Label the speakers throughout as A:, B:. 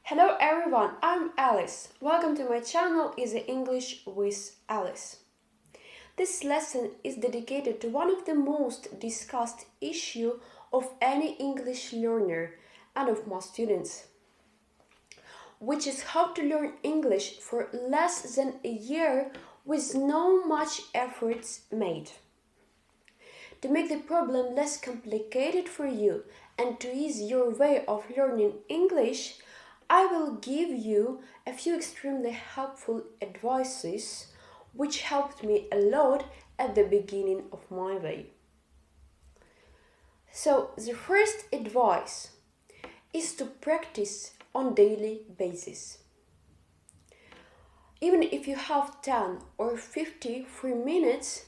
A: Hello everyone, I'm Alice. Welcome to my channel Easy English with Alice. This lesson is dedicated to one of the most discussed issues of any English learner and of most students, which is how to learn English for less than a year with no much efforts made. To make the problem less complicated for you and to ease your way of learning English, I will give you a few extremely helpful advices which helped me a lot at the beginning of my way. So the first advice is to practice on daily basis. Even if you have 10 or 50 free minutes,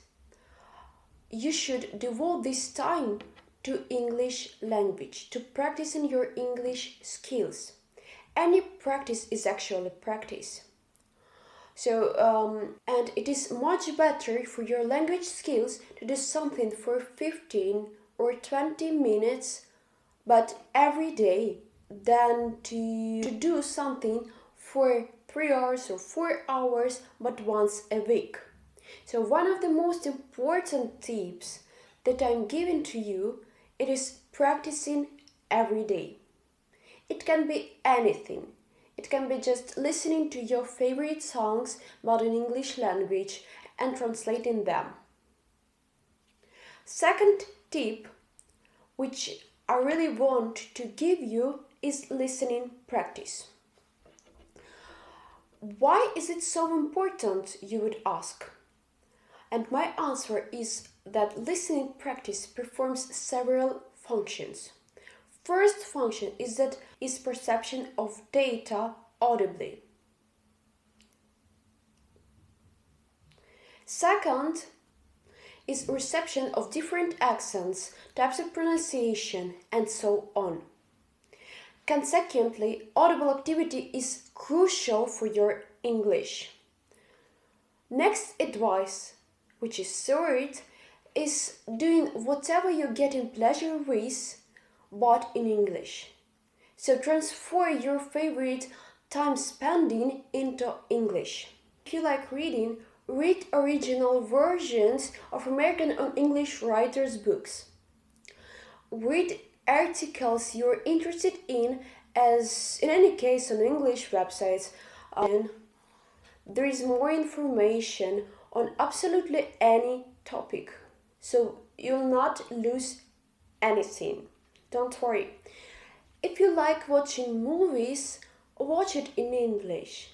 A: you should devote this time to English language, to practicing your English skills. Any practice is actually practice. And it is much better for your language skills to do something for 15 or 20 minutes, but every day, than to do something for 3 hours or 4 hours, but once a week. So one of the most important tips that I'm giving to you, it is practicing every day. It can be anything. It can be just listening to your favorite songs about an English language and translating them. Second tip, which I really want to give you, is listening practice. Why is it so important, you would ask? And my answer is that listening practice performs several functions. First function is perception of data audibly. Second is reception of different accents, types of pronunciation, and so on. Consequently, audible activity is crucial for your English. Next advice, which is third, is doing whatever you get in pleasure with, but in English. So transfer your favorite time spending into English. If you like reading, read original versions of American and English writers' books. Read articles you're interested in, as in any case on English websites. There is more information on absolutely any topic, so you'll not lose anything. Don't worry. If you like watching movies, watch it in English.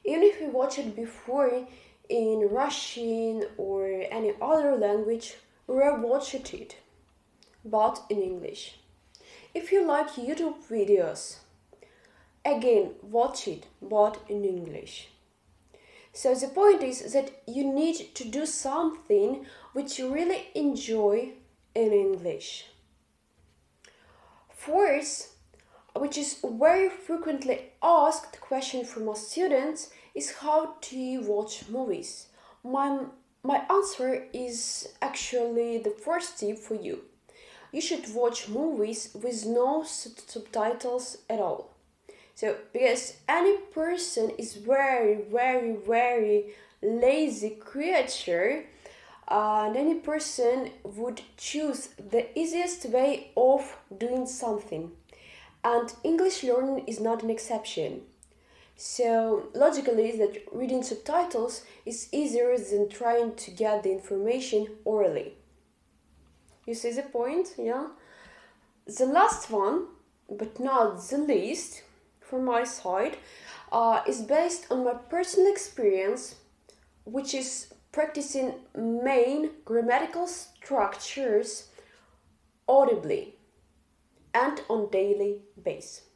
A: Even if you watch it before in Russian or any other language, re-watch it, but in English. If you like YouTube videos, again, watch it, but in English. So the point is that you need to do something which you really enjoy in English. Fourth, which is very frequently asked question from most students, is how to watch movies. My answer is actually the first tip for you. You should watch movies with no subtitles at all. So, because any person is very lazy creature, and any person would choose the easiest way of doing something. And English learning is not an exception. So logically is that reading subtitles is easier than trying to get the information orally. You see the point, yeah? The last one, but not the least, from my side, is based on my personal experience, which is practicing main grammatical structures audibly and on daily basis.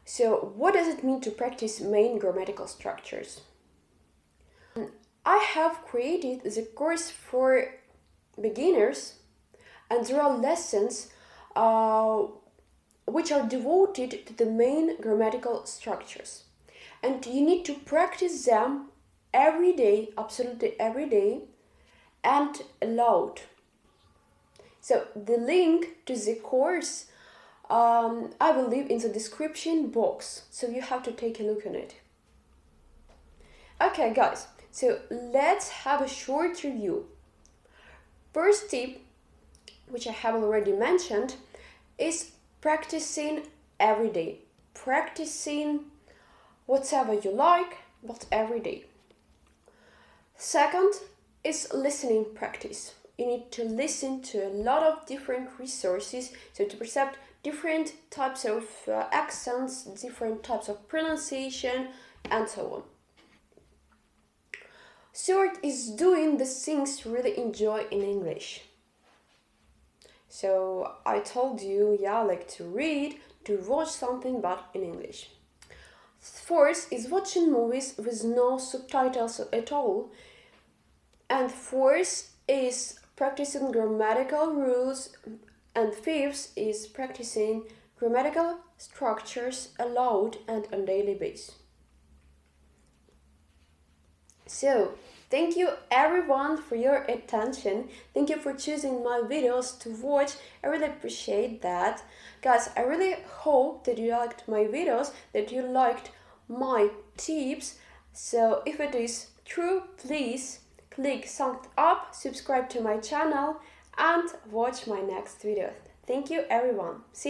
A: So what does it mean to practice main grammatical structures? I have created the course for beginners, and there are lessons which are devoted to the main grammatical structures. And you need to practice them every day, absolutely every day, and aloud. So the link to the course I will leave in the description box, so you have to take a look on it. Okay guys, so let's have a short review. First tip, which I have already mentioned, is practicing every day. Practicing whatever you like, but every day. Second is listening practice. You need to listen to a lot of different resources, so to perceive different types of accents, different types of pronunciation, and so on. Third is doing the things you really enjoy in English. So I told you, like to read, to watch something, but in English. Fourth is watching movies with no subtitles at all. And fourth is practicing grammatical rules. And fifth is practicing grammatical structures aloud and on daily basis. So, thank you everyone for your attention. Thank you for choosing my videos to watch. I really appreciate that. Guys, I really hope that you liked my videos, that you liked my tips. So, if it is true, please click thumbs up, subscribe to my channel, and watch my next video. Thank you everyone. See you.